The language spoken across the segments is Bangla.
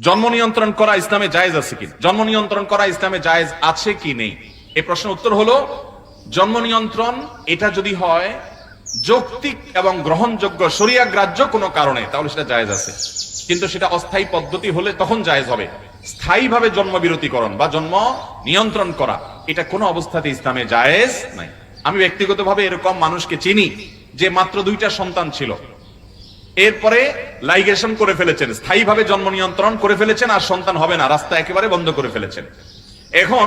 জন্ম নিয়ন্ত্রণ করা ইসলামে জায়েজ আছে কি? জন্ম নিয়ন্ত্রণ করা ইসলামে জায়েজ আছে কি নেই, এই প্রশ্নের উত্তর হলো জন্ম নিয়ন্ত্রণ এটা যদি হয় যৌক্তিক এবং গ্রহণযোগ্য শরিয়া গ্রাহ্য কোনো কারণে, তাহলে সেটা জায়েজ আছে। কিন্তু সেটা অস্থায়ী পদ্ধতি হলে তখন জায়েজ হবে। স্থায়ীভাবে জন্ম বিরতিকরণ বা জন্ম নিয়ন্ত্রণ করা এটা কোনো অবস্থাতে ইসলামে জায়েজ নাই। আমি ব্যক্তিগতভাবে এরকম মানুষকে চিনি যে মাত্র 2টা সন্তান ছিল, এরপরে লাইগেশন করে ফেলেছেন, স্থায়ীভাবে জন্ম নিয়ন্ত্রণ করে ফেলেছেন, আর সন্তান হবে না, রাস্তা একেবারে বন্ধ করে ফেলেছেন। এখন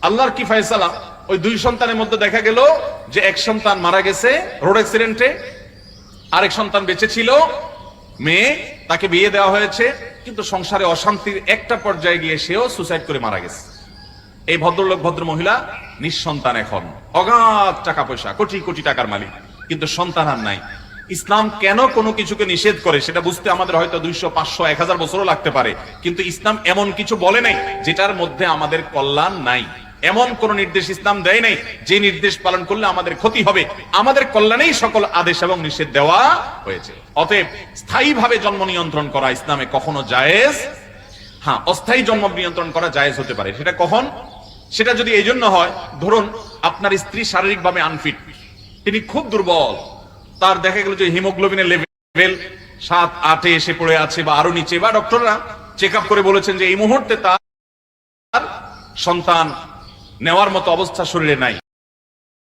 আল্লাহর কি ফয়সালা, ওই 2 সন্তানের মধ্যে দেখা গেল যে এক সন্তান মারা গেছে রোড অ্যাক্সিডেন্টে, আরেক সন্তান বেঁচে ছিল, মেয়ে, তাকে বিয়ে দেওয়া হয়েছে, কিন্তু সংসারে অশান্তির একটা পর্যায়ে গিয়ে সেও সুসাইড করে মারা গেছে। এই ভদ্রলোক ভদ্র মহিলা নিঃসন্তান, এখন অগাধ টাকা পয়সা, কোটি কোটি টাকার মালিক, কিন্তু সন্তান আর নাই। ইসলাম কেন কোনো কিছুকে নিষেধ করে সেটা বুঝতে আমাদের হয়তো 200, 500, 1000 বছরও লাগতে পারে, কিন্তু ইসলাম এমন কিছু বলে নাই যেটার মধ্যে আমাদের কল্যাণ নাই। এমন কোন নির্দেশ ইসলাম দেয় নাই যে নির্দেশ পালন করলে আমাদের ক্ষতি হবে। আমাদের কল্যাণেই সকল আদেশ এবং নিষেধ দেওয়া হয়েছে। অতএব স্থায়ীভাবে জন্ম নিয়ন্ত্রণ করা ইসলামে কখনো জায়েজ। হ্যাঁ, অস্থায়ী জন্ম নিয়ন্ত্রণ করা জায়েজ হতে পারে। সেটা কখন? সেটা যদি এই জন্য হয়, ধরুন আপনার স্ত্রী শারীরিকভাবে আনফিট, তিনি খুব দুর্বল, তার দেখা গেল যে হিমোগ্লোবিনের লেভেল 7-8 এসে পড়ে আছে বা আরো নিচে, বা ডক্টররা চেক আপ করে বলেছেন যে এই মুহূর্তে তার সন্তান নেওয়ার মতো অবস্থা শরীরে নাই।